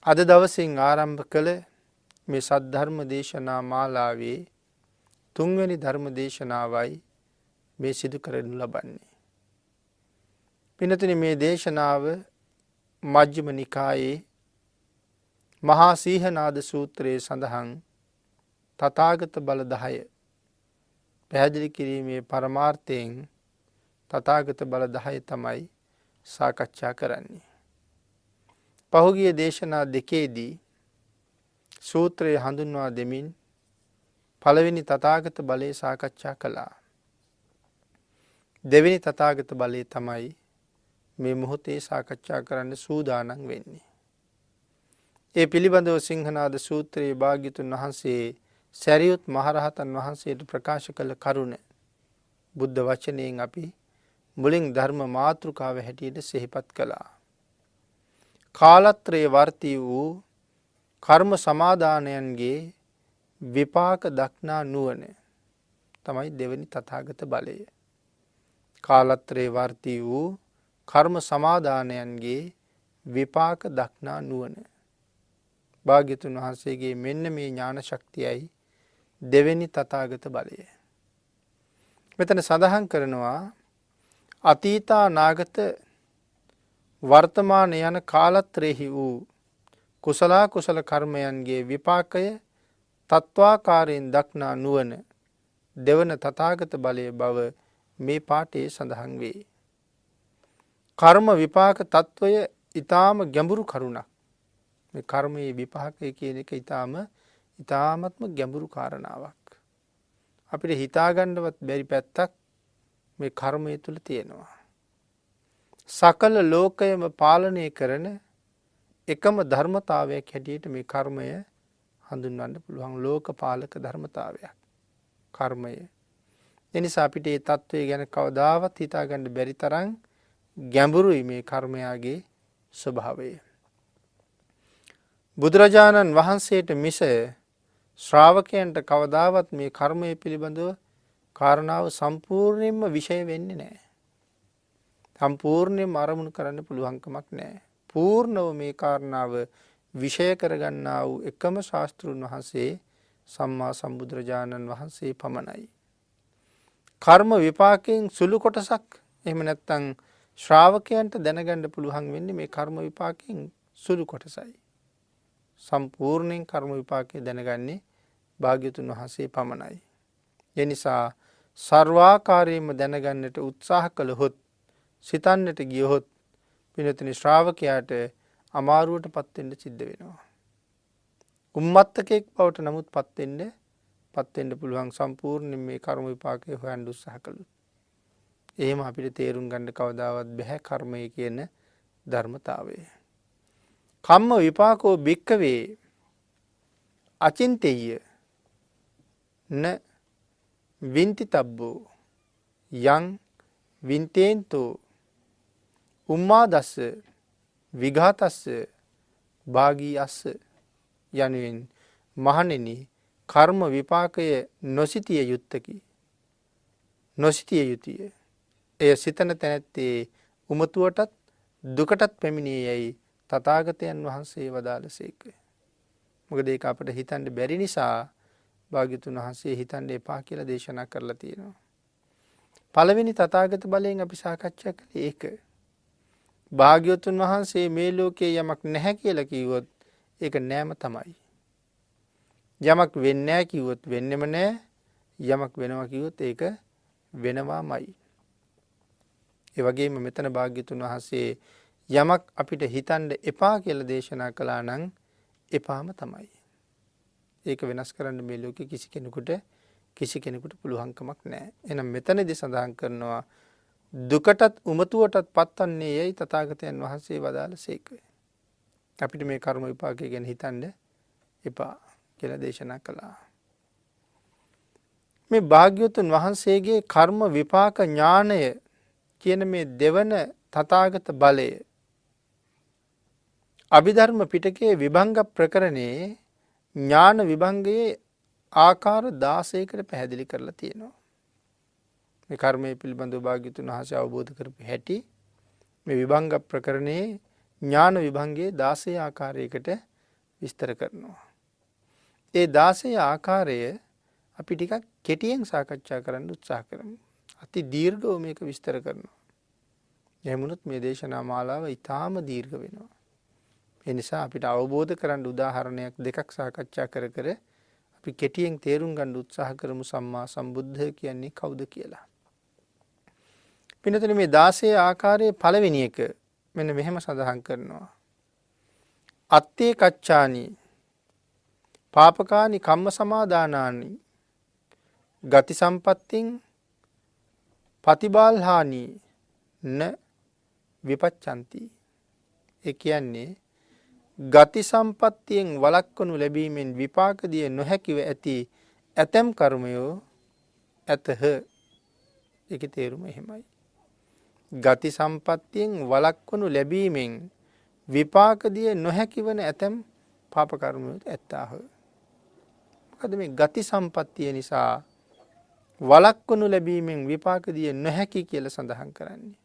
අද දවසින් ආරම්භ කළ මේ සද්ධර්ම දේශනා මාලාවේ තුන්වැනි ධර්ම දේශනාවයි මේ සිදු කරනු ලබන්නේ. පිනතුනි මේ දේශනාව මජ්ක්‍ධිම නිකායේ මහා සීහනාද සූත්‍රයේ සඳහන් තථාගත බල 10 පැහැදිලි කිරීමේ පරමාර්ථයෙන් තථාගත බල 10 තමයි සාකච්ඡා කරන්නේ. පහුගිය දේශනා දෙකේදී සූත්‍රය හඳුන්වා දෙමින් පළවෙනි තථාගත බලය සාකච්ඡා කළා. දෙවෙනි තථාගත බලය තමයි මේ මොහොතේ සාකච්ඡා කරන්න සූදානම් වෙන්නේ. ඒ පිළිබඳව සිංහනාද සූත්‍රයේ භාග්‍යතුන් වහන්සේ සරියුත් මහරහතන් වහන්සේට ප්‍රකාශ කළ කරුණ බුද්ධ වචනයෙන් අපි මුලින් ධර්ම මාතෘකාව හැටියට සිහිපත් කළා. කාලත්‍රයේ වර්ති වූ කර්ම සමාදානයන්ගේ විපාක දක්නා නුවණ තමයි දෙවෙනි තථාගත බලය. කාලත්‍රයේ වර්ති වූ කර්ම සමාදානයන්ගේ විපාක දක්නා නුවණ. භාග්‍යතුන් වහන්සේගේ මෙන්න මේ ඥාන ශක්තියයි දෙවෙනි තථාගත බලය. මෙතන සඳහන් කරනවා අතීතානාගත වර්තමාන යන කාලත්‍රයෙහි වූ කුසල කුසල කර්මයන්ගේ විපාකය තත්වාකාරයෙන් දක්නා නුවණ දෙවන තථාගත බලයේ බව මේ පාඨයේ සඳහන් වේ. කර්ම විපාක తত্ত্বය ඊටාම ගැඹුරු කරුණක්. මේ කර්මයේ විපාකය කියන එක ඊටාමත්ම ගැඹුරු කාරණාවක්. අපිට හිතාගන්නවත් බැරි පැත්තක් මේ කර්මය තුල තියෙනවා. සකල ලෝකයම පාලනය කරන එකම ධර්මතාවයක් හැටියට මේ කර්මය හඳුන්වන්න පුළුවන්. ලෝකපාලක ධර්මතාවයක් කර්මය. එනිසා අපිට මේ தત્ත්වය ගැන කවදාවත් හිතාගන්න බැරි තරම් ගැඹුරුයි මේ කර්මයාගේ ස්වභාවය. බුදුරජාණන් වහන්සේට මිස ශ්‍රාවකයන්ට කවදාවත් මේ කර්මය පිළිබඳව කාරණාව සම්පූර්ණයෙන්ම විෂය වෙන්නේ නැහැ. සම්පූර්ණයෙන්ම අරමුණු කරන්න පුළුවන්කමක් නැහැ. පූර්ණව මේ කාරණාව විෂය කරගන්නා වූ එකම ශාස්ත්‍රුන් වහන්සේ සම්මා සම්බුදුරජාණන් වහන්සේ පමණයි. කර්ම විපාකයෙන් සුළු කොටසක් එහෙම නැත්නම් ශ්‍රාවකයන්ට දැනගන්න පුළුවන් වෙන්නේ මේ කර්ම විපාකයෙන් සුළු කොටසයි. සම්පූර්ණයෙන් කර්ම විපාකය දැනගන්නේ භාග්‍යතුන් වහන්සේ පමණයි. ඒ නිසා සර්වාකාරයෙන්ම දැනගන්නට උත්සාහ කළහොත් සිතන්නට ගියහොත් පින්වතුනි ශ්‍රාවකයාට අමාරුවටපත් වෙන්න සිද්ධ වෙනවා. උම්මත්තකෙක් බවට නමුත් පත් වෙන්න පුළුවන් සම්පූර්ණයෙන් මේ කර්ම විපාකය හොයන්න උත්සාහ කළොත්. එහෙම අපිට තේරුම් ගන්න කවදාවත් බැහැ කර්මය කියන ධර්මතාවය. කම්ම විපාකෝ භික්ඛවේ අචින්තේය න වින්තිතබ්බෝ යං වින්තේන්තෝ උම්මාදස්ස විඝාතස්ස භාගී අස්ස යනුවෙන් මහණෙනි කර්ම විපාකය නොසිතිය යුත්තකි. නොසිතිය යුතුය. එය සිතන තැනැත්තේ උමතුවටත් දුකටත් පැමිණියේයි තථාගතයන් වහන්සේ වදාළසේක. මොකද ඒක අපිට හිතන්න බැරි නිසා භාග්‍යතුන් වහන්සේ හිතන්න එපා කියලා දේශනා කරලා තියෙනවා. පළවෙනි තථාගත බලයෙන් අපි සාකච්ඡා කළේ ඒක. භාග්‍යවතුන් වහන්සේ මේ ලෝකේ යමක් නැහැ කියලා කිව්වොත් ඒක නෑම තමයි. යමක් වෙන්නේ නැහැ කිව්වොත් වෙන්නෙම නැහැ. යමක් වෙනවා කිව්වොත් ඒක වෙනවාමයි. ඒ වගේම මෙතන භාග්‍යතුන් වහන්සේ යමක් අපිට හිතන්න එපා කියලා දේශනා කළා නම් එපාම තමයි. ඒක වෙනස් කරන්න මේ ලෝකේ කිසි කෙනෙකුට පුළුවන්කමක් නැහැ. එහෙනම් මෙතනදී සඳහන් කරනවා දුකටත් උමතුවටත් පත්වන්නේ යයි තථාගතයන් වහන්සේ වදාළසේක. අපිට මේ කර්ම විපාකය ගැන හිතන්න එපා කියලා දේශනා කළා. මේ භාග්‍යවතුන් වහන්සේගේ කර්ම විපාක ඥානය කියන මේ දෙවන තථාගත බලය අභිධර්ම පිටකයේ විභංග ප්‍රකරණේ ඥාන විභංගයේ ආකාර 16කට පැහැදිලි කරලා තියෙනවා. මේ කර්මයේ පිළිබඳව භාග්‍යවතුන් වහන්සේ අවබෝධ කරපු හැටි මේ විභංග ප්‍රකරණේ ඥාන විභංගයේ 16 ආකාරයකට විස්තර කරනවා. ඒ 16 ආකාරය අපි ටිකක් කෙටියෙන් සාකච්ඡා කරන්න උත්සාහ කරමු. අති දීර්ඝව මේක විස්තර කරනවා. එහෙමුණොත් මේ දේශනා මාලාව ඉතාම දීර්ඝ වෙනවා. ඒ නිසා අපිට අවබෝධ කරගන්න උදාහරණයක් දෙකක් සාකච්ඡා කර කර අපි කෙටියෙන් තේරුම් ගන්න උත්සාහ කරමු සම්මා සම්බුද්ධ කියන්නේ කවුද කියලා. පින්නතුනි මේ 16 ආකාරයේ පළවෙනි එක මෙන්න මෙහෙම සඳහන් කරනවා. අත්තේ කච්චානි පාපකානි කම්ම සමාදානානි ගති සම්පත්තින් පතිබාල්හානි න විපච්ඡන්ති. ඒ කියන්නේ ගති සම්පත්තියෙන් වළක්වනු ලැබීමෙන් විපාක දිය නොහැකිව ඇති ඇතැම් කර්මයෝ ඇතහ. ඒකේ තේරුම එහෙමයි. ගති සම්පත්තියෙන් වළක්වනු ලැබීමෙන් විපාක දිය නොහැකි වන ඇතැම් පාප කර්මයෝ ඇත්තාහ. මොකද මේ ගති සම්පත්තිය නිසා වළක්වනු ලැබීමෙන් විපාක දිය නොහැකි කියලා සඳහන් කරන්නේ.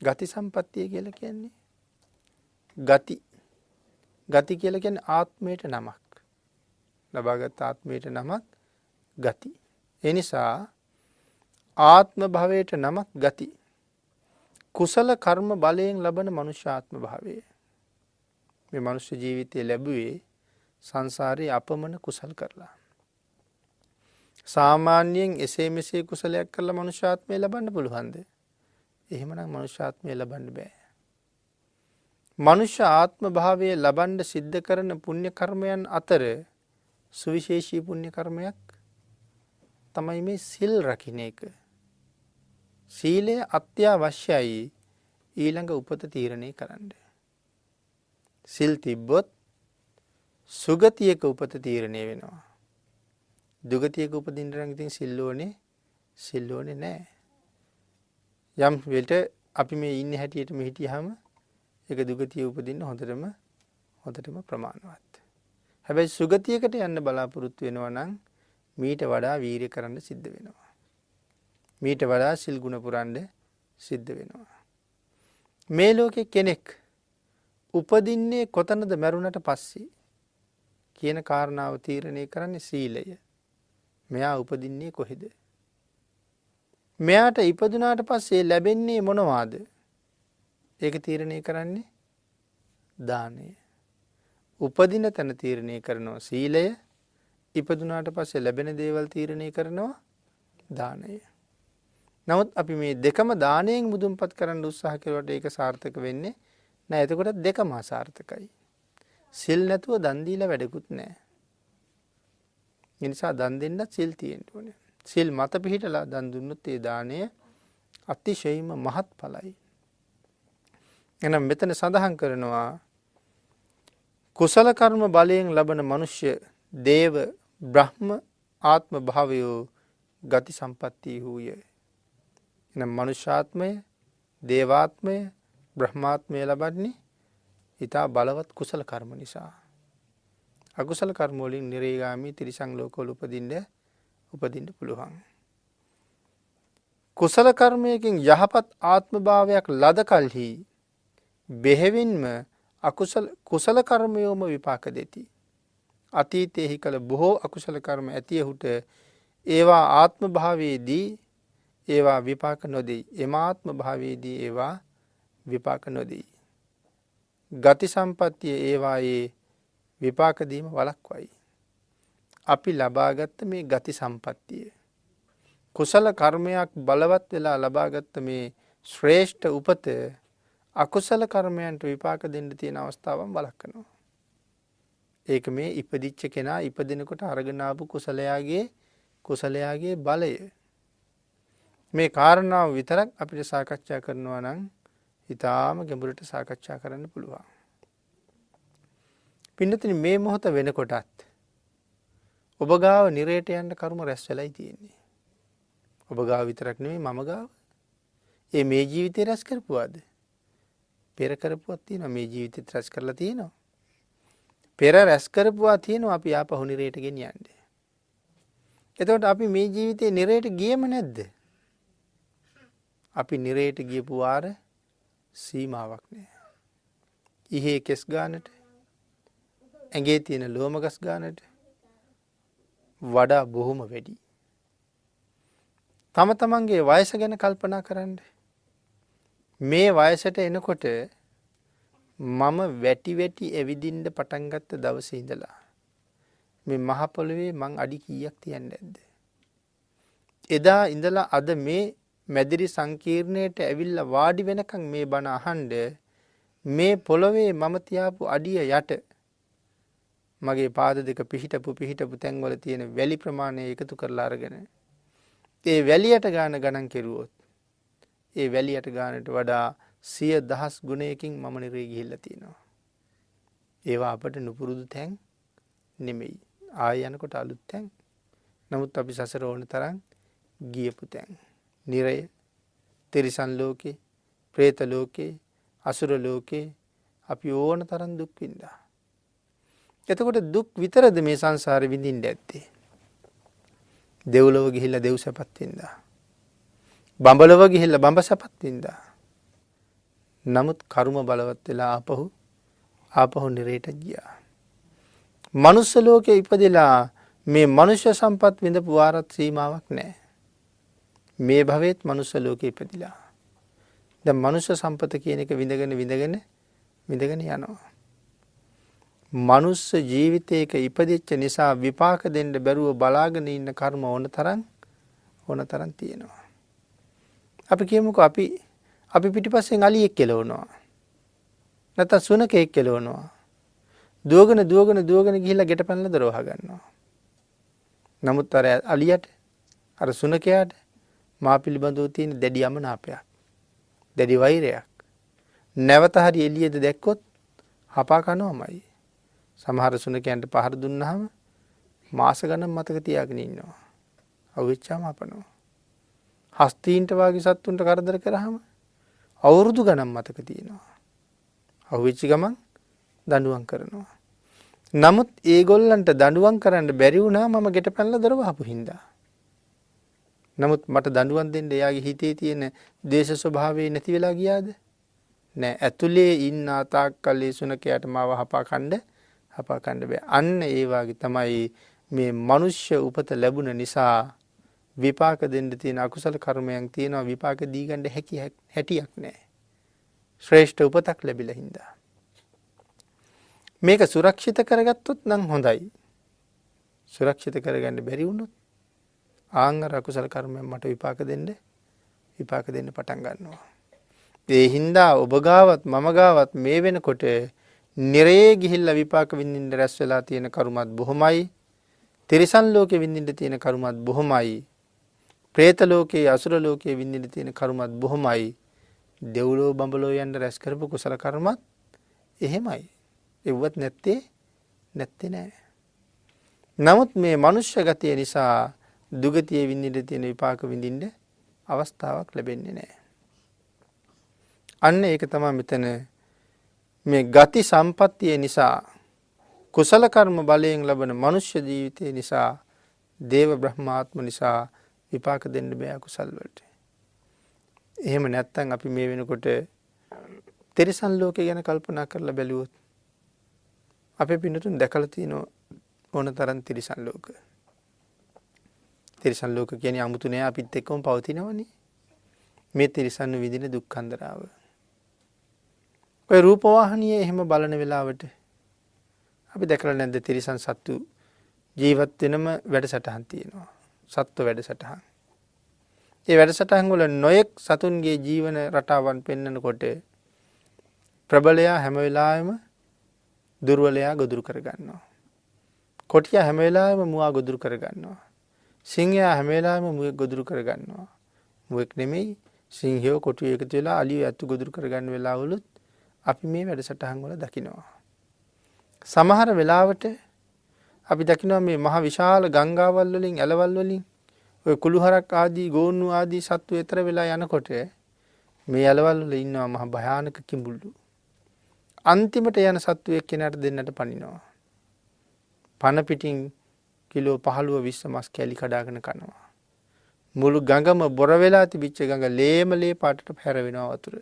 ගති සම්පත්තිය කියලා කියන්නේ ගති කියලා කියන්නේ ආත්මයට නමක්. ලබාගත් ආත්මයට නමක් ගති. ඒ නිසා ආත්ම භවයට නමක් ගති. කුසල කර්ම බලයෙන් ලබන මනුෂ්‍ය ආත්ම භාවය. මේ මනුෂ්‍ය ජීවිතය ලැබුවේ සංසාරේ අපමණ කුසල් කරලා. සාමාන්‍යයෙන් එසේ මෙසේ කුසලයක් කරලා මනුෂ්‍ය ආත්මය ලබන්න පුළුවන්ද? එහෙමනම් මනුෂ්‍ය ආත්මය ලබන්න බෑ. මනුෂ්‍ය ආත්ම භාවය ලබන්න සිද්ධ කරන පුණ්‍ය කර්මයන් අතර සුවිශේෂී පුණ්‍ය කර්මයක් තමයි මේ සිල් රකින්න එක. සීලය අත්‍යවශ්‍යයි ඊළඟ උපත තීරණය කරන්න. සිල් තිබ්බොත් සුගතියක උපත තීරණය වෙනවා. දුගතියක උපදින්න නම් ඉතින් සිල් ඕනේ නැහැ. යම් වෙලට අපි මේ ඉන්නේ හැටියට මෙ හිටියාම ඒක දුගතිය උපදින්න හොඳටම ප්‍රමාණවත්. හැබැයි සුගතියකට යන්න බලාපොරොත්තු වෙනවා නම් මීට වඩා වීරිය කරන්න සිද්ධ වෙනවා. මීට වඩා සිල් ගුණ පුරන්න සිද්ධ වෙනවා. මේ ලෝකේ කෙනෙක් උපදින්නේ කොතනද මරුණට පස්සේ කියන කාරණාව තීරණය කරන්නේ සීලය. මෙයා උපදින්නේ කොහෙද? මෙයාට ඉපදුනාට පස්සේ ලැබෙන්නේ මොනවාද? ඒක තීරණය කරන්නේ දානය. උපදින තැන තීරණය කරනවා සීලය. ඉපදුනාට පස්සේ ලැබෙන දේවල් තීරණය කරනවා දානය. නමුත් අපි මේ දෙකම දානයෙන් මුදුන්පත් කරන්න උත්සාහ කරුවට ඒක සාර්ථක වෙන්නේ නැහැ. එතකොට දෙකම අසාර්ථකයි. සිල් නැතුව දන් දීලා වැඩකුත් නැහැ. ඒ නිසා දන් දෙන්නත් සිල් තියෙන්න ඕනේ. සිල් මත පිහිටලා දන් දුන්නොත් ඒ දාණය අතිශයින්ම මහත්ඵලයි. එහෙනම් මෙතන සඳහන් කරනවා කුසල කර්ම බලයෙන් ලබන මනුෂ්‍ය දේව බ්‍රහ්ම ආත්ම භාවයෝ ගති සම්පatti හූය. එහෙනම් මනුෂ්‍යාත්මය, දේවාත්මය, බ්‍රහ්මාත්මය ලබන්නේ ඊට බලවත් කුසල කර්ම නිසා. අකුසල කර්ම වලින් නිරේගාමී තිරිසන් ලෝකවල උපදින්න පුළුවන්. කුසල කර්මයකින් යහපත් ආත්ම භාවයක් ලද කලෙහි බෙහෙවින්ම කුසල කර්මයෝම විපාක දෙති. අතීතයේහි කළ බොහෝ අකුසල කර්ම ඇතියහුට ඒවා ආත්ම භාවයේදී ඒවා විපාක නොදෙයි. එමාත්ම භාවයේදී ඒවා විපාක නොදෙයි. ගති සම්පත්තිය ඒවායේ විපාක දීම වළක්වයි. අපි ලබාගත්ත මේ ගති සම්පත්තිය කුසල කර්මයක් බලවත් වෙලා ලබාගත්ත මේ ශ්‍රේෂ්ඨ උපත අකුසල කර්මයන්ට විපාක දෙන්න තියෙන අවස්ථාවන් වළක්වනවා. ඒක මේ ඉපදිච්ච කෙනා ඉපදිනකොට අරගෙන ආපු කුසලයාගේ බලය. මේ කාරණාව විතරක් අපිට සාකච්ඡා කරනවා නම් ඊටාම ගැඹුරට සාකච්ඡා කරන්න පුළුවන්. පින්නතුනි මේ මොහොත වෙනකොටත් ඔබ ගාව නිරේට යන්න කර්ම රැස් වෙලයි තියෙන්නේ. ඔබ ගාව විතරක් නෙමෙයි මම ගාව. මේ ජීවිතේ රැස් කරපුවාද? පෙර කරපුවක් තියෙනවා. මේ ජීවිතෙත් රැස් කරලා තියෙනවා. පෙර රැස් කරපුවා තියෙනවා අපි ආපහු නිරේට ගෙනියන්නේ. එතකොට අපි මේ ජීවිතේ නිරේට ගියේම නැද්ද? අපි නිරේට ගියපු වාර සීමාවක් නැහැ. ඉහි කෙස් ගානට ඇඟේ තියෙන ලෝම ගස් ගන්නට වඩා බොහොම වැඩි. තම තමන්ගේ වයස ගැන කල්පනා කරන්න. මේ වයසට එනකොට මම වැටි වැටි ඇවිදින්න පටන් ගත්ත දවසේ ඉඳලා මේ මහ පොළවේ මං අඩි කීයක් තියන්නේ නැද්ද? එදා ඉඳලා අද මේ මැදිරි සංකීර්ණයට ඇවිල්ලා වාඩි වෙනකන් මේ බණ අහන්න මේ පොළවේ මම තියාපු අඩිය යට මගේ පාද දෙක පිහිටපු තැන්වල තියෙන වැලි ප්‍රමාණය එකතු කරලා අරගෙන ඒ වැලියට ගණන් කෙරුවොත් ඒ වැලියට ගානට වඩා 100,000 ගුණයකින් මම නිරේ ගිහිල්ලා තියෙනවා. ඒවා අපට නුපුරුදු තැන් නෙමෙයි. ආය යනකොට අලුත් තැන්. නමුත් අපි සසර ඕන තරම් ගියපු තැන්. නිරය, තිරිසන් ලෝකේ, പ്രേත ලෝකේ, අසුර ලෝකේ අපි ඕන තරම් දුක් විඳා. එතකොට දුක් විතරද මේ සංසාරේ විඳින්න ඇත්තේ? දෙව්ලොව ගිහිල්ලා දෙව් සැපත් විඳා. බඹලොව ගිහිල්ලා බඹ සැපත් විඳා. නමුත් කර්ම බලවත් වෙලා ආපහු නිරේට ගියා. මනුස්ස ලෝකේ ඉපදෙලා මේ මනුෂ්‍ය සම්පත් විඳපු වාරත් සීමාවක් නැහැ. මේ භවෙත් මනුස්ස ලෝකේ ඉපදිලා. දැන් මනුෂ්‍ය සම්පත කියන එක විඳගෙන යනවා. මනුස්ස ජීවිතයක ඉපදිච්ච නිසා විපාක දෙන්න බැරුව බලාගෙන ඉන්න කර්ම ඕන තරම් තියෙනවා. අපි කියමුකෝ අපි පිටිපස්සෙන් අලියෙක් කෙලවනවා. නැත්නම් සුනකෙක් කෙලවනවා. දුවගෙන ගිහිල්ලා ගෙට පැනලා දොර වහ ගන්නවා. නමුත් අර අලියට අර සුනකයාට මා පිළිබඳව තියෙන දැඩි අමනාපයක්, දැඩි වෛරයක්. නැවත හරි එළියේද දැක්කොත් හපා කනවාමයි. සමහර සුනකයන්ට පහර දුන්නාම මාස ගණන් මතක තියාගෙන ඉන්නවා. අවුච්චාම අපනවා. හස්තීන්ට වාගේ සත්තුන්ට කරදර කරාම අවුරුදු ගණන් මතක තියෙනවා. අවුච්ච ගමන් දඬුවම් කරනවා. නමුත් ඒගොල්ලන්ට දඬුවම් කරන්න බැරි වුණා මම ගෙට පැනලා දොර වහපු හින්දා. නමුත් මට දඬුවම් දෙන්න එයාගේ හිතේ තියෙන දේශ ස්වභාවය නැති වෙලා ගියාද? නෑ. ඇතුලේ ඉන්න තාක්කල් ඒ සුනකයාට මාව හපා කණ්ඩ බෑ. අන්න ඒ වාගේ තමයි මේ මනුෂ්‍ය උපත ලැබුණ නිසා විපාක දෙන්න තියෙන අකුසල කර්මයන් තියෙනවා. විපාක දී ගන්න හැටියක් නෑ. ශ්‍රේෂ්ඨ උපතක් ලැබිලා හින්දා. මේක සුරක්ෂිත කරගත්තොත් නම් හොඳයි. සුරක්ෂිත කරගන්න බැරි වුණොත් ආංගර අකුසල කර්මයන් මට විපාක දෙන්න පටන් ගන්නවා. ඒ හින්දා ඔබ ගාවත් මම ගාවත් මේ වෙනකොට නිරේ ගිහිල්ලා විපාක විඳින්න රැස් වෙලා තියෙන කරුමත් බොහොමයි. තිරිසන් ලෝකේ විඳින්න තියෙන කරුමත් බොහොමයි. പ്രേත ලෝකේ අසුර ලෝකේ විඳින්න තියෙන කරුමත් බොහොමයි. දෙව්ලෝ බඹලෝ යන්න රැස් කරපු කුසල කර්මත් එහෙමයි. එව්වත් නැත්තේ නෑ. නමුත් මේ මනුෂ්‍ය ගතිය නිසා දුගතිය විඳින්න තියෙන විපාක විඳින්න අවස්ථාවක් ලැබෙන්නේ නෑ. අන්න ඒක තමයි මෙතන මේ ගති සම්පත්තිය නිසා කුසල කර්ම බලයෙන් ලබන මනුෂ්‍ය ජීවිතය නිසා දේව බ්‍රහ්මාත්ම නිසා විපාක දෙන්න බෑ කුසල් වලට. එහෙම නැත්නම් අපි මේ වෙනකොට තිරිසන් ලෝකේ ගැන කල්පනා කරලා බැලුවොත් අපේ පින්නතුන් දැකලා තියෙන ඕන තරම් තිරිසන් ලෝක. තිරිසන් ලෝක කියන්නේ 아무තු නෑ අපිත් එක්කම පවතිනවනේ. මේ තිරිසන් විඳින දුක්ඛන්දරාව. ඔය රූප වාහිනියේ එහෙම බලන වෙලාවට අපි දැකලා නැද්ද තිරිසන් සත්තු ජීවත් වෙනම වැඩසටහන් තියෙනවා. සත්ත්ව වැඩසටහන්. ඒ වැඩසටහන් වල නොයෙක් සතුන්ගේ ජීවන රටාවන් පෙන්වනකොට ප්‍රබලයා හැම වෙලාවෙම දුර්වලයා ගොදුරු කරගන්නවා. කොටියා හැම වෙලාවෙම මුවා ගොදුරු කරගන්නවා. සිංහයා හැම වෙලාවෙම මුවෙක් ගොදුරු කරගන්නවා. මුවෙක් නෙමෙයි සිංහයෝ කොටියෝ එකතු වෙලා අලියෝ ඇතු ගොදුරු කරගන්න වෙලාවලුත් අපි මේ වැඩසටහන් වල දකිනවා. සමහර වෙලාවට අපි දකිනවා මේ මහ විශාල ගංගාවල් වලින් ඇලවල් වලින් ඔය කුළුහරක් ආදී ගෝන්නු ආදී සත්තු එතර වෙලා යනකොට මේ ඇලවල් වල ඉන්නවා මහ භයානක කිඹුල්ලු. අන්තිමට යන සත්තු එක්කෙනාට දෙන්නට පනිනවා. පන පිටින් කිලෝ 15 20 මස් කැලි කඩාගෙන කනවා. මුළු ගඟම බොර වෙලා තිබිච්ච ගඟ ලේ පාටට පැහැර වෙනවා වතුර.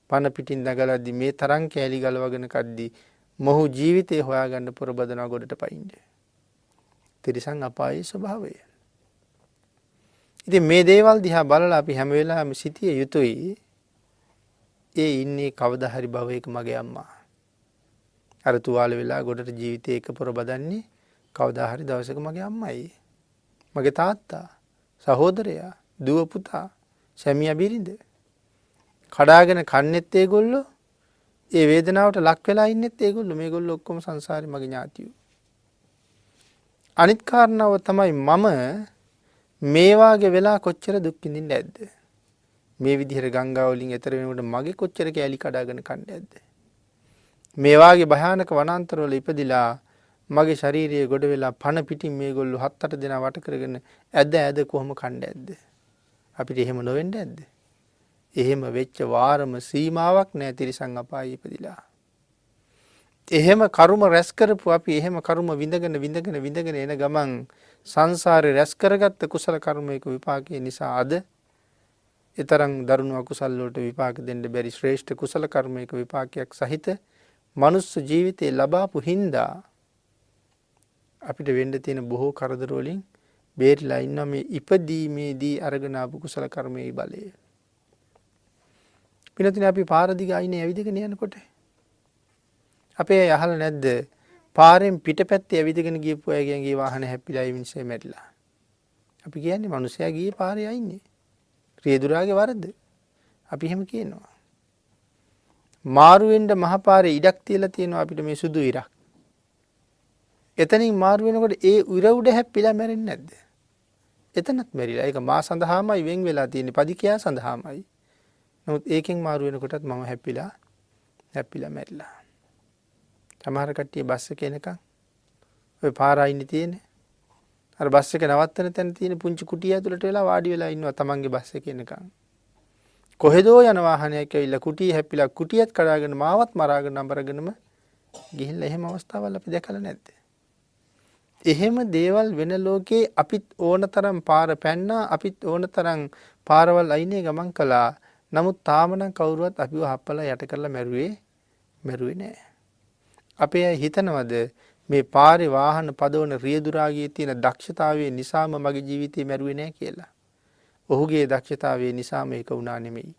පන පිටින් දඟලද්දි මේ තරම් කැලි ගලවගෙන කද්දි මොහු ජීවිතේ හොයාගන්න පුරබදනවා ගොඩට පයින්න. තිරිසන් අපායේ ස්වභාවය. ඉතින් මේ දේවල් දිහා බලලා අපි හැම වෙලාවෙම සිටිය යුතුයි. ඒ ඉන්නේ කවදා හරි භවයක මගේ අම්මා. අර තුවාල වෙලා ගොඩට ජීවිතේ එක පුරබදන්නේ කවදා හරි දවසක මගේ අම්මයි. මගේ තාත්තා, සහෝදරයා, දුව පුතා, සැමියා බිරිඳ. කඩාගෙන කන්නේත් ඒගොල්ලෝ. ඒ වේදනාවට ලක් වෙලා ඉන්නෙත් ඒගොල්ලෝ. මේගොල්ලෝ ඔක්කොම සංසාරේ මගේ ඥාතියෝ. අනිත් කාරණාව තමයි මම මේ වාගේ වෙලා කොච්චර දුක් විඳින්න ඇද්ද? මේ විදිහට ගංගා වලින් එතර වෙනකොට මගේ කොච්චර කැලි කඩාගෙන කන්නේ ඇද්ද? මේ වාගේ භයානක වනාන්තරවල ඉපදිලා මගේ ශාරීරියේ ගොඩ වෙලා පණ පිටින් මේගොල්ලෝ 7-8 දෙනා වට කරගෙන ඇද කොහොම කන්නේ ඇද්ද? අපිට එහෙම නොවෙන්න ඇද්ද? එහෙම වෙච්ච වාරම සීමාවක් නැහැ තිරිසන් අපායේ ඉපදිලා. එහෙම කර්ම රැස් කරපු අපි එහෙම කර්ම විඳගෙන එන ගමන් සංසාරේ රැස් කරගත්ත කුසල කර්මයක විපාකයේ නිසා අද ඊතරම් දරුණු අකුසල් වලට විපාක දෙන්න බැරි ශ්‍රේෂ්ඨ කුසල කර්මයක විපාකයක් සහිත මනුස්ස ජීවිතේ ලබාපු හින්දා අපිට වෙන්න තියෙන බොහෝ කරදර වලින් බේරිලා ඉන්න මේ ඉපදීමේදී අරගෙන ආපු කුසල කර්මයේ බලය. පිනතින අපි පාර දිග අයිනේ ඇවිදගෙන යනකොට අපේ අහල නැද්ද පාරෙන් පිටපැත්තේ ඇවිදගෙන ගියපු අයගේ වාහන හැප්පිලා ඒ මිනිස්සේ මැරිලා. අපි කියන්නේ මිනිස්සයා ගියේ පාරේ අයිනේ. රියදුරාගේ වරද. අපි එහෙම කියනවා. මාරු වෙන්න මහපාරේ ඉඩක් තියලා තියෙනවා අපිට මේ සුදු ඉරක්. එතනින් මාරු වෙනකොට ඒ ඉර උඩ හැප්පිලා මැරෙන්නේ නැද්ද? එතනත් මැරිලා. ඒක මා සඳහාමයි වෙන් වෙලා තියෙන්නේ. පදිකයා සඳහාමයි. නමුත් ඒකෙන් මාරු වෙනකොටත් මම හැප්පිලා මැරිලා. සමහර කට්ටිය බස් එකේ එනකන් ඔය පාර අයිනේ තියෙන්නේ. අර බස් එක නවත්තන තැන තියෙන පුංචි කුටිය ඇතුළට වෙලා වාඩි වෙලා ඉන්නවා තමන්ගේ බස් එකේ එනකන්. කොහෙදෝ යන වාහනයක් ඇවිල්ලා කුටිය හැප්පිලා කුටියත් කඩාගෙන මාවත් මරාගෙන අඹරගෙනම ගිහිල්ලා එහෙම අවස්ථාවල් අපි දැකලා නැද්ද? එහෙම දේවල් වෙන ලෝකේ අපිත් ඕනතරම් පාර පැන්නා අපිත් ඕනතරම් පාරවල් අයිනේ ගමන් කළා. නමුත් තාම නම් කවුරුවත් අපිව හප්පලා යට කරලා මැරුවේ නෑ. අපේ අය හිතනවද මේ පාරේ වාහන පදවන රියදුරාගේ තියෙන දක්ෂතාවය නිසාම මගේ ජීවිතේ මැරුවේ නෑ කියලා. ඔහුගේ දක්ෂතාවය නිසා මේක වුණා නෙමෙයි.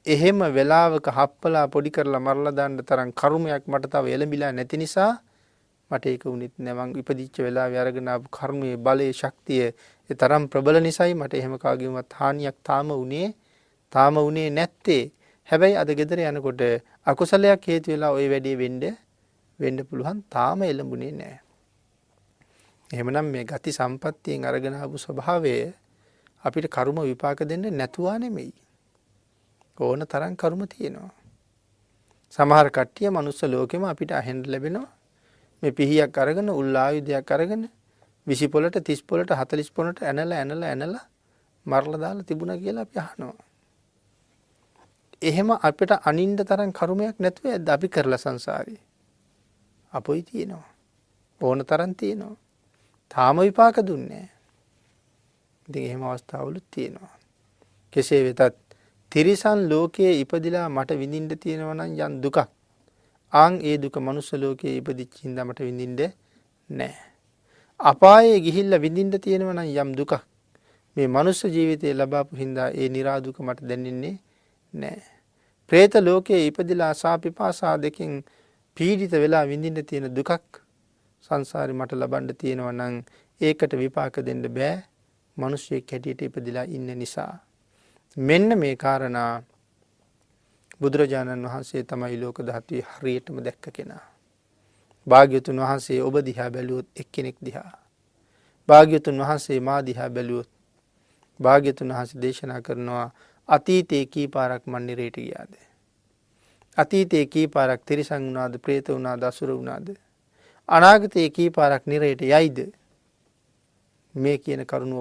එහෙම වෙලාවක හප්පලා පොඩි කරලා මරලා දාන්න තරම් කර්මයක් මට තව එළඹිලා නැති නිසා මට ඒක වුණෙත් නෑ. මං ඉපදිච්ච වෙලාවේ අරගෙන ආපු කර්මයේ බලයේ ශක්තිය ඒ තරම් ප්‍රබල නිසායි මට එහෙම කාගෙවත් හානියක් තාම උනේ නැත්තේ. හැබැයි අද ගෙදර යනකොට අකුසලයක් හේතු වෙලා ওই වැඩේ වෙන්න පුළුවන් තාම එළඹුණේ නෑ. එහෙමනම් මේ ගති සම්පත්තියෙන් අරගෙන ආපු ස්වභාවය අපිට කර්ම විපාක දෙන්න නැතුවා නෙමෙයි. ඕන තරම් කර්ම තියෙනවා. සමහර කට්ටිය මනුස්ස ලෝකෙම අපිට අහෙන්න ලැබෙනවා. මේ පිහියක් අරගෙන උල් ආයුධයක් අරගෙන 20 පොළට 30 පොළට 40 පොළට ඇනලා මරලා දාලා තිබුණා කියලා අපි අහනවා. එහෙම අපිට අනින්න තරම් කර්මයක් නැතුව ඇද්ද අපි කරලා සංසාරේ? අපොයි තියෙනවා. ඕන තරම් තියෙනවා. තාම විපාක දුන්නේ නැහැ. ඉතින් එහෙම අවස්ථාවලුත් තියෙනවා. කෙසේ වෙතත් තිරිසන් ලෝකයේ ඉපදිලා මට විඳින්න තියෙනවා නම් යම් දුකක්. ඒ දුක මනුස්ස ලෝකයේ ඉපදිච්ච හින්දා මට විඳින්න නැහැ. අපායේ ගිහිල්ලා විඳින්න තියෙනවා නම් යම් දුකක්. මේ මනුස්ස ජීවිතේ ලබාපු හින්දා ඒ නිරාදුක මට දැනෙන්නේ නැහැ. പ്രേත ලෝකයේ ඉපදිලා සාපිපාසා දෙකෙන් පීඩිත වෙලා විඳින්න තියෙන දුකක් සංසාරේ මට ලබන්න තියෙනවා නම් ඒකට විපාක දෙන්න බෑ. මිනිස්සෙක් හැටියට ඉපදිලා ඉන්න නිසා. මෙන්න මේ කාරණා බුදුරජාණන් වහන්සේ තමයි ලෝක ධාතුවේ හරියටම දැක්ක කෙනා. භාග්‍යවතුන් වහන්සේ ඔබ දිහා බැලුවොත් එක්කෙනෙක් දිහා. භාග්‍යවතුන් වහන්සේ මා දිහා බැලුවොත් භාග්‍යවතුන් වහන්සේ දේශනා කරනවා අතීතේ කී පාරක් මන් නිරේට ගියාද? අතීතේ කී පාරක් තිරිසන් වුණාද, പ്രേත වුණාද, අසුර වුණාද? අනාගතේ කී පාරක් නිරේට යයිද? මේ කියන කරුණු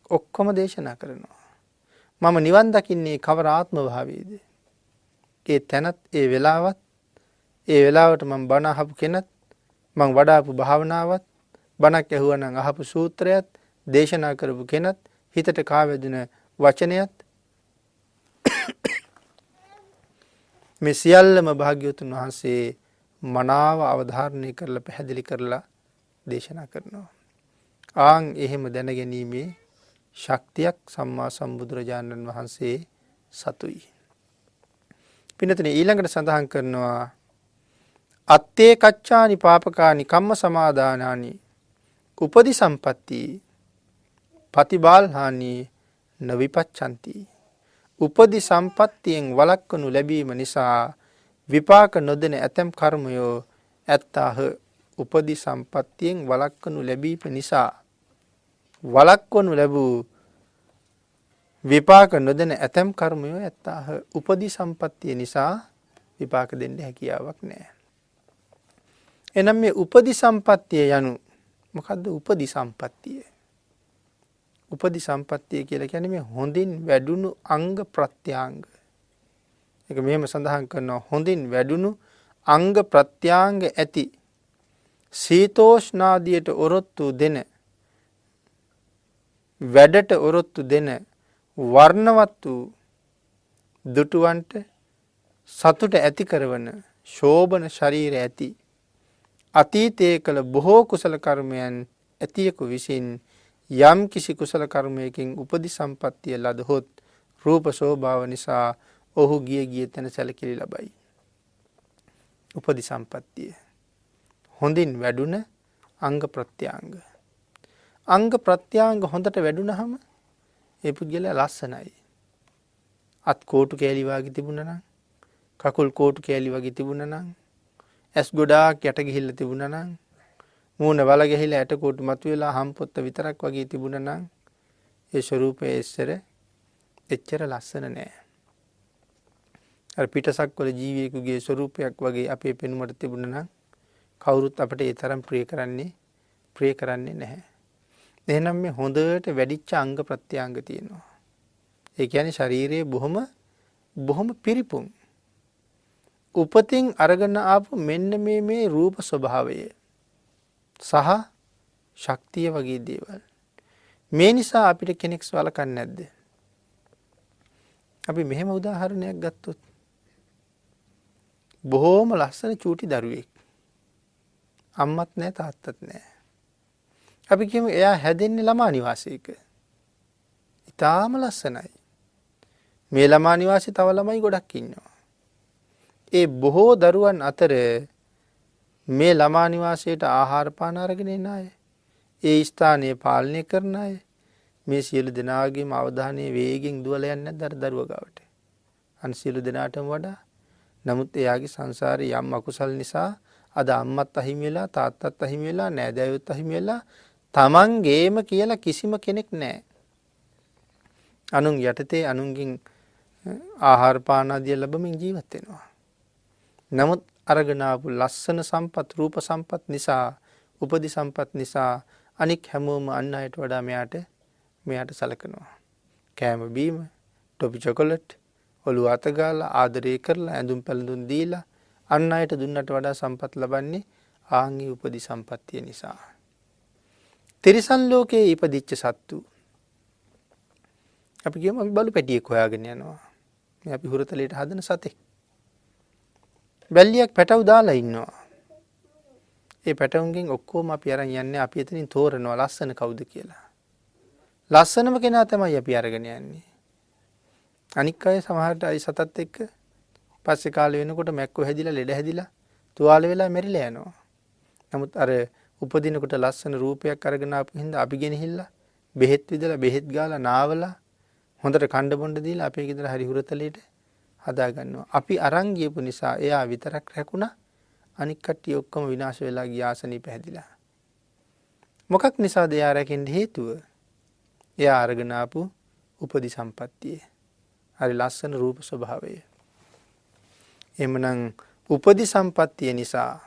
ඔක්කොම දේශනා කරනවා. මම නිවන් දකින්නේ කවර ආත්ම භාවයේද? ඒ තැනත් ඒ වෙලාවට මම බණ අහපු කෙනත් මම වඩාපු භාවනාවත් බණක් ඇහුවා නම් අහපු සූත්‍රයත් දේශනා කරපු කෙනත් හිතට කාවැදුන වචනයත් මේ සියල්ලම භාග්‍යවතුන් වහන්සේ මනාව අවධාරණය කරලා පැහැදිලි කරලා දේශනා කරනවා. ආන් එහෙම දැනගැනීමේ ශක්තියක් සම්මා සම්බුදුරජාණන් වහන්සේ සතුයි. පින්නතුනි ඊළඟට සඳහන් කරනවා අත්තේ කච්චානි පාපකානි කම්ම සමාදානානි උපදි සම්පatti පතිබාල්හානි නවිපච්ඡanti. උපදි සම්පත්තියෙන් වළක්වනු ලැබීම නිසා විපාක නොදෙන ඇතැම් කර්මයෝ ඇත්තාහ. උපදි සම්පත්තියෙන් වළක්වනු ලැබීම නිසා වළක්වනු ලැබූ විපාක නොදෙන ඇතැම් කර්මයෝ ඇත්තාහ. උපදි සම්පත්තිය නිසා විපාක දෙන්න හැකියාවක් නැහැ. එනම් මේ උපදි සම්පත්තිය යනු මොකද්ද? උපදි සම්පත්තිය. උපදි සම්පත්තිය කියලා කියන්නේ මේ හොඳින් වැඩුණු අංග ප්‍රත්‍යාංග. ඒක මෙහෙම සඳහන් කරනවා හොඳින් වැඩුණු අංග ප්‍රත්‍යාංග ඇති සීතෝෂ්ණාදියට ඔරොත්තු දෙන වැඩට ඔරොත්තු දෙන වර්ණවත් වූ දුටුවන්ට සතුට ඇති කරවන ශෝභන ශරීර ඇති අතීතයේ කළ බොහෝ කුසල කර්මයන් ඇතියෙකු විසින් යම් කිසි කුසල කර්මයකින් උපදි සම්පත්තිය ලදහොත් රූප ශෝභාව නිසා ඔහු ගිය තැන සැලකිලි ලබයි. උපදි සම්පත්තිය හොඳින් වැඩුණ අංග ප්‍රත්‍යාංග. අංග ප්‍රත්‍යාංග හොඳට වැඩුණහම ඒ පුද්ගලයා ලස්සනයි. අත් කෝටු කෑලි වගේ තිබුණා නම්, කකුල් කෝටු කෑලි වගේ තිබුණා නම්, ඇස් ගොඩාක් යට ගිහිල්ලා තිබුණා නම්, මූණ වල ගිහිල්ලා ඇට කෝටු මතුවෙලා හම්පොත්ත විතරක් වගේ තිබුණා නම් ඒ ස්වරූපයේ එච්චර ලස්සන නෑ. අර පිටසක් වල ජීවියෙකුගේ ස්වරූපයක් වගේ අපේ පෙනුමට තිබුණා නම් කවුරුත් අපිට ඒ තරම් ප්‍රිය කරන්නේ නැහැ. එහෙනම් මේ හොඳට වැඩිච්ච අංග ප්‍රත්‍යංග තියෙනවා. ඒ කියන්නේ ශරීරයේ බොහොම පිරිපුන්. උපතින් අරගෙන ආපු මෙන්න මේ රූප ස්වභාවය සහ ශක්තිය වගේ දේවල්. මේ නිසා අපිට කෙනෙක් සලකන්නේ නැද්ද? අපි මෙහෙම උදාහරණයක් ගත්තොත් බොහොම ලස්සන චූටි දරුවෙක්. අම්මත් නැහැ තාත්තත් නැහැ. අපි කියමු එයා හැදෙන්නේ ළමා නිවාසයක. ඉතාලම ලස්සනයි. මේ ළමා නිවාසයේ තව ළමයි ගොඩක් ඉන්නවා. ඒ බොහෝ දරුවන් අතර මේ ළමා නිවාසයට ආහාර පාන අරගෙන එන අය, ඒ ස්ථානය පාලනය කරන අය, මේ සියලු දෙනාගේම අවධානය වේගෙන් දුවලා යන්නේ නැද්ද අර දරුවා ගාවට? අන් සියලු දෙනාටම වඩා. නමුත් එයාගේ සංසාරේ යම් අකුසල් නිසා අද අම්මත් අහිමි වෙලා, තාත්තත් අහිමි වෙලා, නෑදෑයොත් අහිමි වෙලා, තමන්ගේම කියලා කිසිම කෙනෙක් නැහැ. අනුන් යටතේ අනුන්ගෙන් ආහාර පාන ආදිය ලැබමින් ජීවත් වෙනවා. නමුත් අරගෙන ආපු ලස්සන සම්පත්, රූප සම්පත් නිසා, උපදි සම්පත් නිසා අනික් හැමෝම අන් අයට වඩා මෙයාට සලකනවා. කෑම බීම, ටොපි චොකලට්, ඔළුව අත ගාලා ආදරය කරලා ඇඳුම් පැළඳුම් දීලා අන් අයට දුන්නට වඩා සම්පත් ලබන්නේ ආන්ගේ උපදි සම්පත්තිය නිසා. තිරිසන් ලෝකයේ ඉපදිච්ච සත්තු අපි කියමු අපි බලු පැටියෙක් හොයාගෙන යනවා. මේ අපි හුරතලයට හදන සතෙක්. බැල්ලියක් පැටව දාලා ඉන්නවා. ඒ පැටවුන්ගෙන් ඔක්කොම අපි අරන් යන්නේ අපි එතනින් තෝරනවා ලස්සන කවුද කියලා. ලස්සනම කෙනා තමයි අපි අරගෙන යන්නේ. අනික් අය සමහරට අය සතත් එක්ක පස්සේ කාලේ වෙනකොට මැක්කෝ හැදිලා ලෙඩ හැදිලා තුවාල වෙලා මැරිලා යනවා. නමුත් අර උපදිනකොට ලස්සන රූපයක් අරගෙන ආපු හින්දා අපි ගෙනහිල්ලා බෙහෙත් විදලා බෙහෙත් ගාලා නාවලා හොඳට කණ්ඩ බොණ්ඩ දීලා අපේ ගෙදර හරි හුරතලෙට හදා ගන්නවා. අපි අරන් ගියපු නිසා එයා විතරක් රැකුණා. අනික් කට්ටිය ඔක්කොම විනාශ වෙලා ගියා ආසනීප හැදිලා. මොකක් නිසාද එයා රැකෙන්න හේතුව? එයා අරගෙන ආපු උපදි සම්පත්තිය. හරි ලස්සන රූප ස්වභාවය. එමනම් උපදි සම්පත්තිය නිසා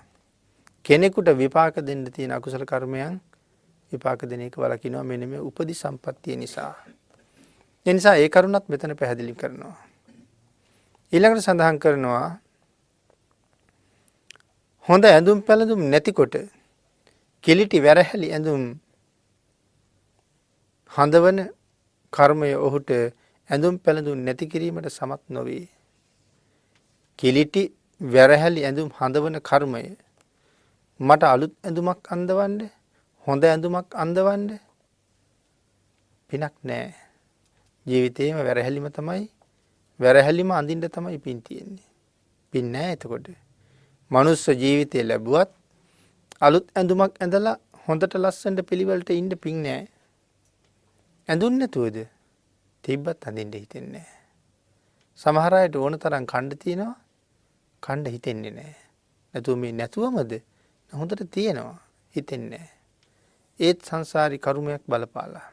කෙනෙකුට විපාක දෙන්න තියෙන අකුසල කර්මයන් විපාක දෙන එක වළකිනවා මෙන්න මේ උපදි සම්පත්තිය නිසා. ඒ නිසා ඒ කරුණත් මෙතන පැහැදිලි කරනවා. ඊළඟට සඳහන් කරනවා හොඳ ඇඳුම් පැළඳුම් නැතිකොට කිලිටි වැරහැලි ඇඳුම් හඳවන කර්මය ඔහුට ඇඳුම් පැළඳුම් නැති කිරීමට සමත් නොවේ. කිලිටි වැරහැලි ඇඳුම් හඳවන කර්මය මට අලුත් ඇඳුමක් අඳවන්න, හොඳ ඇඳුමක් අඳවන්න පිනක් නැහැ. ජීවිතේම වැරහැලිම තමයි, වැරහැලිම අඳින්න තමයි පින් තියෙන්නේ. පින් නැහැ එතකොට. මනුස්ස ජීවිතය ලැබුවත් අලුත් ඇඳුමක් ඇඳලා හොඳට ලස්සනට පිළිවෙලට ඉන්න පින් නැහැ. ඇඳුම් නැතුවද තිබ්බත් අඳින්න හිතෙන්නේ නැහැ. සමහර අයට ඕන තරම් කණ්ඩ තියෙනවා, කණ්ඩ හිතෙන්නේ නැහැ. නැතුව මේ නැතුවමද හොඳට තියෙනවා, හිතෙන්නේ නැහැ. ඒත් සංසාරි කර්මයක් බලපාලා.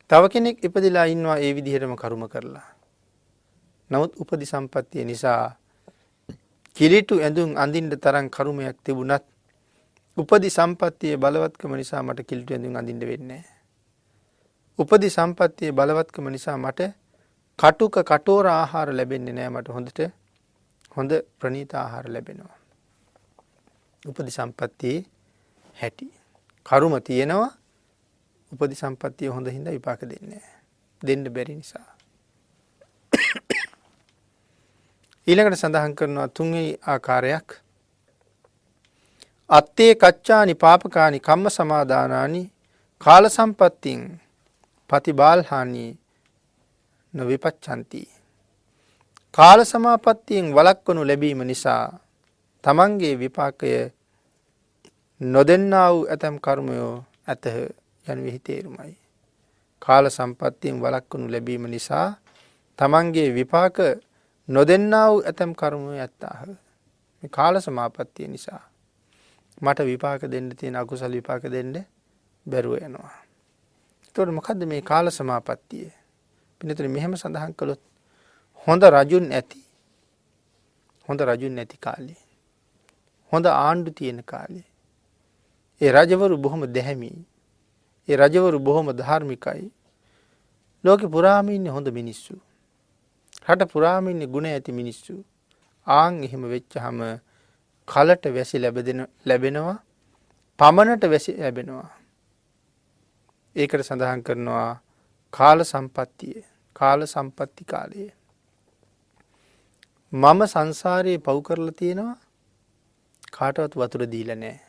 තව කෙනෙක් ඉපදිලා ඉන්නවා ඒ විදිහටම කර්ම කරලා. නමුත් උපදි සම්පත්තිය නිසා කිලිටු ඇඳුම් අඳින්න තරම් කර්මයක් තිබුණත් උපදි සම්පත්තියේ බලවත්කම නිසා මට කිලිටු ඇඳුම් අඳින්න වෙන්නේ නැහැ. උපදි සම්පත්තියේ බලවත්කම නිසා මට කටුක කටෝර ආහාර ලැබෙන්නේ නැහැ. මට හොඳ ප්‍රණීත ආහාර ලැබෙනවා. උපදි සම්පත්තියේ හැටි. කර්ම තියෙනවා, උපදි සම්පත්තිය හොඳ හින්දා විපාක දෙන්නේ නැහැ. දෙන්න බැරි නිසා. ඊළඟට සඳහන් කරනවා තුන්වෙනි ආකාරයක්. අත්තේ කච්චානි පාපකානි කම්ම සමාදානානි කාල සම්පත්තින් පතිබාල්හානි නොවිපච්ඡන්ති. කාල සමාපත්තියෙන් වළක්වනු ලැබීම නිසා තමන්ගේ විපාකය නොදෙන්නා වූ ඇතම් කර්මයෝ ඇතහ යනුවෙහි තේරුමයි. කාල සම්පත්තියෙන් වළක්වනු ලැබීම නිසා තමන්ගේ විපාක නොදෙන්නා වූ ඇතම් කර්මයෝ ඇත්තාහ. මේ කාල සමාපත්තිය නිසා මට විපාක දෙන්න තියෙන අකුසල විපාක දෙන්න බැරුව යනවා. එතකොට මොකද්ද මේ කාල සමාපත්තිය? පින්නතර මෙහෙම සඳහන් කළොත් හොඳ රජුන් නැති කාලේ, හොඳ ආණ්ඩු තියෙන කාලේ, ඒ රජවරු බොහොම දැහැමි, ඒ රජවරු බොහොම ධාර්මිකයි. ලෝකෙ පුරාම ඉන්නේ හොඳ මිනිස්සු. රට පුරාම ඉන්නේ ගුණ ඇති මිනිස්සු. ආන් එහෙම වෙච්චහම කලට වැසි ලැබෙනවා, පමණට වැසි ලැබෙනවා. ඒකට සඳහන් කරනවා කාල සම්පත්තිය, කාල සම්පත්ති කාලය. මම සංසාරයේ පව් කරලා තියෙනවා, කාටවත් වතුර දීලා නැහැ.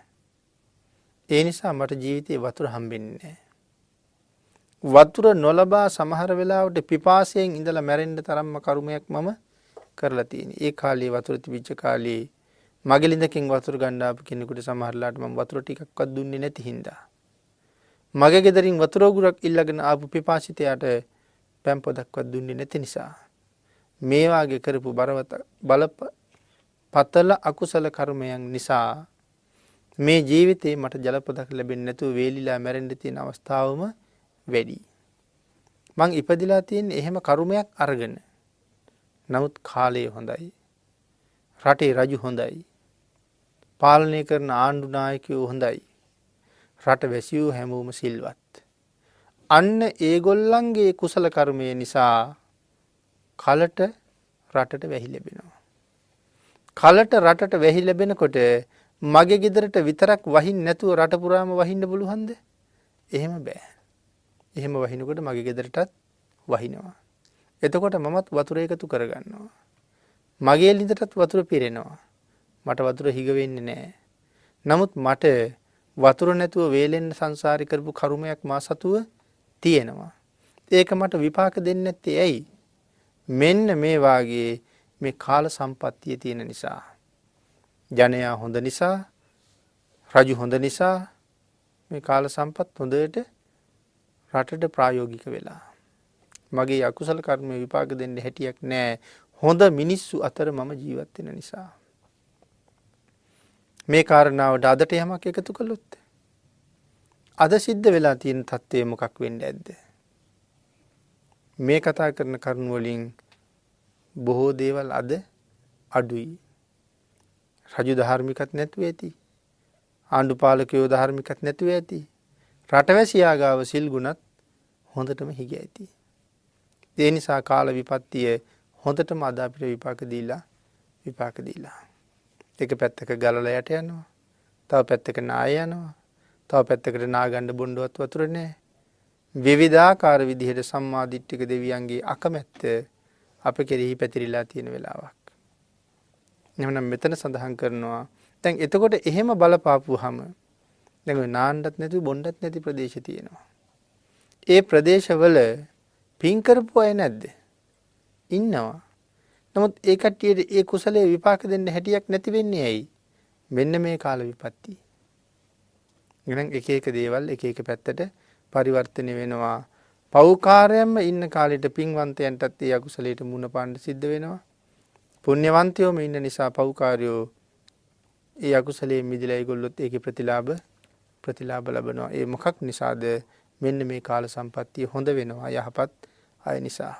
ඒ නිසා මට ජීවිතේ වතුර හම්බෙන්නේ නැහැ. වතුර නොලබා සමහර වෙලාවට පිපාසයෙන් ඉඳලා මැරෙන්න තරම්ම කර්මයක් මම කරලා තියෙනවා. ඒ කාලේ වතුර තිබිච්ච කාලේ මගේ ළිඳකින් වතුර ගන්න ආපු කෙනෙකුට සමහරලාට මම වතුර ටිකක්වත් දුන්නේ නැති හින්දා, මගේ ගෙදරින් වතුර උගුරක් ඉල්ලගෙන ආපු පිපාසිතයාට පැම් පොදක්වත් දුන්නේ නැති නිසා මේ වාගේ කරපු බලපතල අකුසල කර්මයන් නිසා මේ ජීවිතේ මට ජල පොදක් ලැබෙන්නේ නැතුව වේලිලා මැරෙන්න තියෙන අවස්ථාවම වැඩි. මං ඉපදිලා තියෙන්නේ එහෙම කර්මයක් අරගෙන. නමුත් කාලය හොඳයි, රටේ රජු හොඳයි, පාලනය කරන ආණ්ඩු නායකයෝ හොඳයි, රට වැසියෝ හැමෝම සිල්වත්. අන්න ඒගොල්ලන්ගේ කුසල කර්මය නිසා කලට රටට වැහි ලැබෙනවා. කලට රටට වැහි ලැබෙනකොට මගේ ගෙදරට විතරක් වහින්න නැතුව රට පුරාම වහින්න පුළුවන්ද? එහෙම බෑ. එහෙම වහිනකොට මගේ ගෙදරටත් වහිනවා. එතකොට මමත් වතුර එකතු කරගන්නවා. මගේ ළිඳටත් වතුර පිරෙනවා. මට වතුර හිග වෙන්නේ නැහැ. නමුත් මට වතුර නැතුව වේලෙන්න සංසාරේ කරපු කර්මයක් මා සතුව තියෙනවා. ඒක මට විපාක දෙන්නේ නැත්තේ ඇයි? මෙන්න මේ වාගේ මේ කාල සම්පත්තිය තියෙන නිසා. ජනයා හොඳ නිසා, රජු හොඳ නිසා මේ කාල සම්පත් හොඳට රටට ප්‍රායෝගික වෙලා. මගේ අකුසල කර්ම විපාක දෙන්න හැටියක් නැහැ. හොඳ මිනිස්සු අතර මම ජීවත් වෙන නිසා. මේ කාරණාවට අදට යමක් එකතු කළොත් අද සිද්ධ වෙලා තියෙන තත්ත්වය මොකක් වෙන්නේ ඇද්ද? මේ කතා කරන කරුණු වලින් බොහෝ දේවල් අද අඩුයි. රජු ධාර්මිකත් නැතුව ඇති. ආණ්ඩු පාලකයෝ ධාර්මිකත් නැතුව ඇති. රටවැසියා ගාව සිල් ගුණත් හොඳටම හිග ඇති. ඒ නිසා කාල විපත්තිය හොඳටම අද අපිට විපාක දීලා. එක පැත්තක ගලලා යට යනවා. තව පැත්තක නාය යනවා. තව පැත්තකට නාගන්න බොණ්ඩවත් වතුර නැහැ. විවිධාකාර විදිහට සම්මා දිට්ඨික දෙවියන්ගේ අකමැත්ත අප කෙරෙහි පැතිරිලා තියෙන වෙලාවක්. එහෙනම් මෙතන සඳහන් කරනවා දැන් එතකොට එහෙම බලපාපුවාම දැන් ඔය නාන්නත් නැතුව බොන්නත් නැති ප්‍රදේශ තියෙනවා. ඒ ප්‍රදේශවල පින් කරපු අය නැද්ද? ඉන්නවා. නමුත් ඒ කට්ටියට ඒ කුසලයේ විපාක දෙන්න හැටියක් නැති වෙන්නේ ඇයි? මෙන්න මේ කාල විපත්ති. එහෙනම් එක එක දේවල් එක එක පැත්තට පරිවර්තනය වෙනවා. පෞකාරයන්ම ඉන්න කාලෙට පින්වන්තයන්ටත් ඒ අකුසලයට මුණ පාන්න සිද්ධ වෙනවා. පුණ්‍යවන්තයෝම ඉන්න නිසා පෞකාරයෝ ඒ අකුසලයේ මිදලා ඒගොල්ලොත් ඒකේ ප්‍රතිලාභ ලබනවා. ඒ මොකක් නිසාද? මෙන්න මේ කාල සම්පත්තිය හොඳ වෙනවා යහපත් අය නිසා.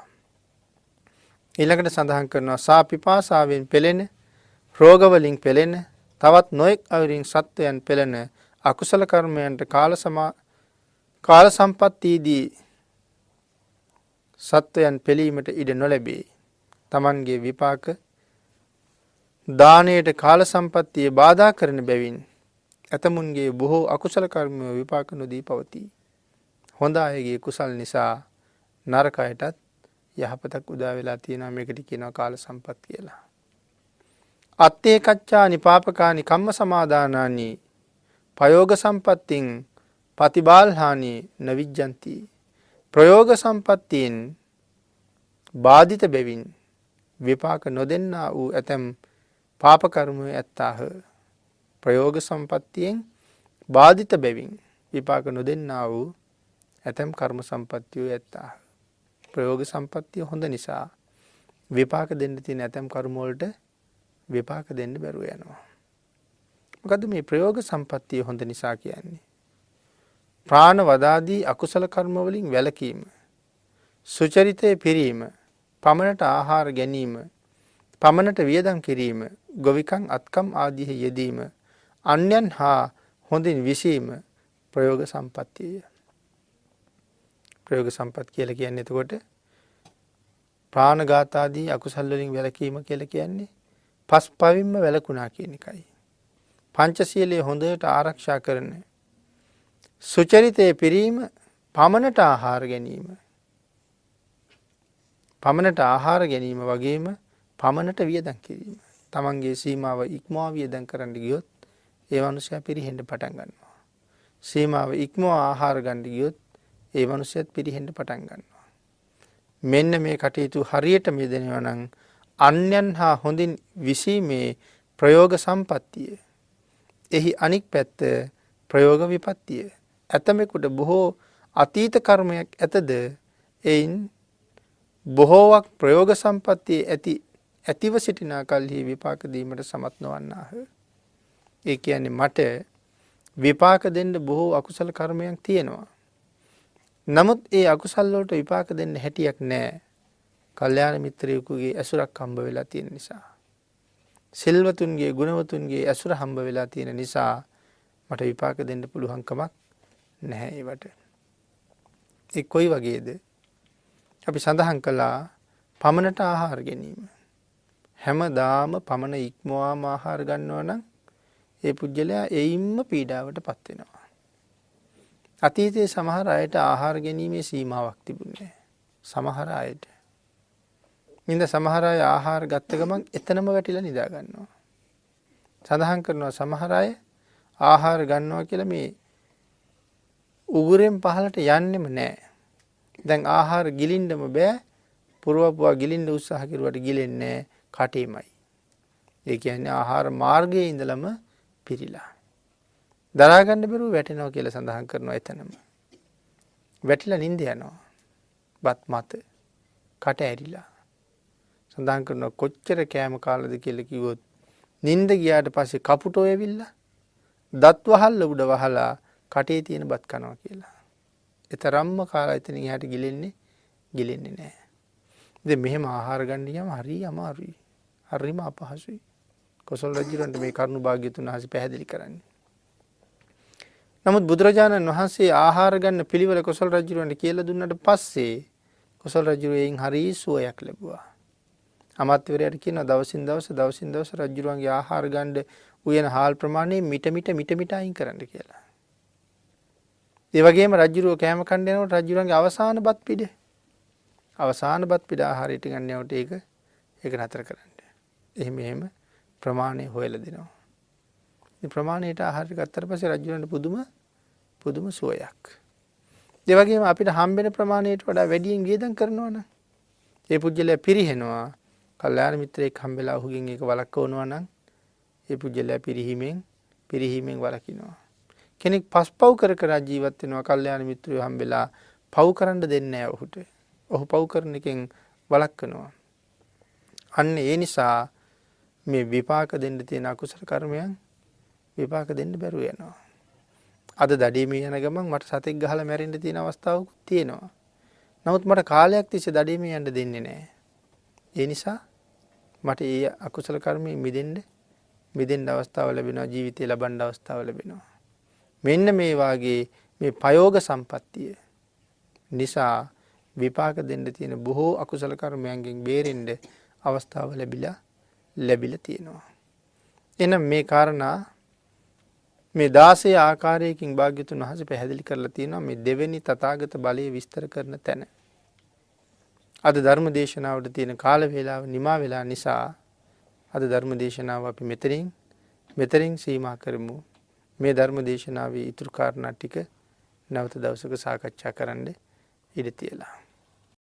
ඊළඟට සඳහන් කරනවා සා පිපාසාවෙන් පෙළෙන, රෝග වලින් පෙළෙන, තවත් නොඑක් අයුරින් සත්වයන් පෙළෙන අකුසල කර්මයන්ට කාල සම්පත්තියේදී සත්වයන් පෙළීමට ඉඩ නොලැබේ. තමන්ගේ විපාක දානයට කාල සම්පත්තිය බාධා කරන බැවින් ඇතමුන්ගේ බොහෝ අකුසල කර්ම විපාක නොදී පවතී. හොඳ අයගේ කුසල් නිසා නරක අයටත් යහපතක් උදා වෙලා තියෙනවා. මේකට කියනවා කාල සම්පත් කියලා. අත්තේ කච්චානි පාපකානි කම්ම සමාදානානි ප්‍රයෝග සම්පත්තින් පතිබාල්හානි නවිජ්ජන්ති. ප්‍රයෝග සම්පත්තියෙන් බාධිත බැවින් විපාක නොදෙන්නා වූ ඇතැම් පාප කර්මය ඇත්තාහ. ප්‍රයෝග සම්පත්තියෙන් බාධිත බැවින් විපාක නොදෙන්නා වූ ඇතැම් කර්ම සම්පත්තිය ඇත්තාහ. ප්‍රයෝග සම්පත්තිය හොඳ නිසා විපාක දෙන්න තියෙන ඇතැම් කර්ම වලට විපාක දෙන්න බැරුව යනවා. මොකද මේ ප්‍රයෝග සම්පත්තිය හොඳ නිසා කියන්නේ? ප්‍රාණ වදාදී අකුසල කර්ම වලින් වැළකීම, සුචරිතය පිරීම, පමණට ආහාර ගැනීම, පමණට වියදම් කිරීම, ගොවිකම් අත්කම් ආදී යෙදීම, අන්‍යයන් හා හොඳින් විසීම ප්‍රයෝග සම්පත්තිය. ප්‍රයෝග සම්පත් කියලා කියන්නේ එතකොට ප්‍රාණඝාත ආදී අකුසල් වලින් වැළකීම කියලා කියන්නේ පස් පවින්ම වැළකුණා කියන එකයි. පංචශීලයේ හොඳට ආරක්ෂා කරන, සුචරිතයේ පිරීම, පමණට ආහාර ගැනීම, පමණට ආහාර ගැනීම වගේම පමණට වියදම් කිරීම. තමන්ගේ සීමාව ඉක්මවා වියදම් කරන්න ගියොත් ඒ මනුස්සයා පිරිහෙන්න පටන් ගන්නවා. සීමාව ඉක්මවා ආහාර ගන්න ගියොත් ඒ මනුස්සයත් පිරිහෙන්න පටන් ගන්නවා. මෙන්න මේ කටයුතු හරියට මෙදෙනවා නම් අන්‍යයන් හා හොඳින් විසීමේ ප්‍රයෝග සම්පත්තිය. එහි අනික් පැත්ත ප්‍රයෝග විපත්තිය. ඇතමෙකුට බොහෝ අතීත කර්මයක් ඇතද එයින් බොහෝවක් ප්‍රයෝග සම්පත්තිය ඇතිව සිටිනා කල්හි විපාක දීමට සමත් නොවන්නාහ. ඒ කියන්නේ මට විපාක දෙන්න බොහෝ අකුසල කර්මයක් තියෙනවා. නමුත් ඒ අකුසල් වලට විපාක දෙන්න හැටියක් නැහැ. කල්යාණ මිත්‍රයෙකුගේ ඇසුරක් හම්බ වෙලා තියෙන නිසා. සිල්වතුන්ගේ ගුණවතුන්ගේ ඇසුර හම්බ වෙලා තියෙන නිසා මට විපාක දෙන්න පුළුවන් කමක් නැහැ ඒවට. ඒ කොයි වගේද? අපි සඳහන් කළා පමණට ආහාර ගැනීම. හැමදාම පමණ ඉක්මවාම ආහාර ගන්නවා නම් ඒ පුජ්‍යලයා එයින්ම පීඩාවට පත් වෙනවා. අතීතයේ සමහර අයට ආහාර ගැනීමේ සීමාවක් තිබුණේ නැහැ. සමහර අයට. ඉතින් සමහර අය ආහාර ගත්ත ගමන් එතනම වැටිලා නිදා ගන්නවා. සඳහන් කරනවා සමහර අය ආහාර ගන්නවා කියලා මේ උගුරෙන් පහළට යන්නෙම නැහැ. දැන් ආහාර ගිලින්නම බෑ. පුරවපුවා ගිලින්න උත්සාහ කරුවට ගිලෙන්නේ කටේමයි. ඒ කියන්නේ ආහාර මාර්ගයේ ඉඳලම පිරීලා. දරා ගන්න බැරුව වැටෙනවා කියලා සඳහන් කරනවා එතනම. වැටිලා නිින්ද යනවා. බත් මත කට ඇරිලා. සඳහන් කරනවා කොච්චර කෑම කාලද කියලා කිව්වොත් නිින්ද ගියාට පස්සේ කපුටෝ ඇවිල්ලා දත් වහල්ල උඩ වහලා කටේ තියෙන බත් කනවා කියලා. ඒතරම්ම කාලා එතනින් එහාට ගිලෙන්නේ නැහැ. ඉතින් මෙහෙම ආහාර ගන්න ගියාම හරි අමාරුයි. හරිම අපහසුයි. කොසල් රජුන්ට මේ කරුණු භාග්‍යතුන් වහන්සේ පැහැදිලි කරන්නේ. නමුත් බුදුරජාණන් වහන්සේ ආහාර ගන්න පිළිවෙල කොසල් රජුන්ට කියලා දුන්නාට පස්සේ කොසල් රජු එයින් හරි සුවයක් ලැබුවා. අමාත්‍යවරයාට කියනවා දවසින් දවස රජුන්ගේ ආහාර ගන්න උයන හාල් ප්‍රමාණය මිට අයින් කරන්න කියලා. ඒ වගේම රජුරෝ කෑම කන්න යනකොට රජුන්ගේ අවසාන බත් පිඩ ආහාරයට ගන්න යනකොට ඒක නතර කරන්න. එහෙම ප්‍රමාණය හොයලා දෙනවා. මේ ප්‍රමාණයට ආහාර ගත්තට පස්සේ රජුන්ට පුදුම සුවයක්. ඒ වගේම අපිට හම්බෙන ප්‍රමාණයට වඩා වැඩියෙන් වියදම් කරනවා නම් ඒ පුජ්‍යලයා පිරිහෙනවා. කල්යාණ මිත්‍රයෙක් හම්බෙලා ඔහුගෙන් ඒක වළක්වනවා නම් ඒ පුජ්‍යලයා පිරිහීමෙන් වළකිනවා. කෙනෙක් පස්පව් කර කර ජීවත් වෙනවා. කල්යාණ මිත්‍රයෝ හම්බෙලා පව් කරන්න දෙන්නේ නැහැ ඔහුට. ඔහු පව් කරන එකෙන් වළක්වනවා. අන්න ඒ නිසා මේ විපාක දෙන්න තියෙන අකුසල කර්මයන් විපාක දෙන්න බැරුව යනවා. අද දඩේමේ යන ගමන් මට සතෙක් ගහලා මැරෙන්න තියෙන අවස්ථාවකුත් තියෙනවා. නමුත් මට කාලයක් තිස්සේ දඩේමේ යන්න දෙන්නේ නැහැ. ඒ නිසා මට ඒ අකුසල කර්මයෙන් මිදෙන්න අවස්ථාව ලැබෙනවා. ජීවිතේ ලබන්න අවස්ථාව ලැබෙනවා. මෙන්න මේ වාගේ මේ ප්‍රයෝග සම්පත්තිය නිසා විපාක දෙන්න තියෙන බොහෝ අකුසල කර්මයන්ගෙන් බේරෙන්න අවස්ථාව ලැබිලා තියෙනවා. එහෙනම් මේ කාරණා මේ 16 ආකාරයකින් භාග්‍යතුන් වහන්සේ පැහැදිලි කරලා තියෙනවා මේ දෙවෙනි තථාගත බලය විස්තර කරන තැන. අද ධර්ම දේශනාවට තියෙන කාල වේලාව නිමා වෙලා නිසා අද ධර්ම දේශනාව අපි මෙතනින් සීමා කරමු. මේ ධර්ම දේශනාවේ ඊතුරු කාරණා ටික නැවත දවසක සාකච්ඡා කරන්න ඉඩ තියලා.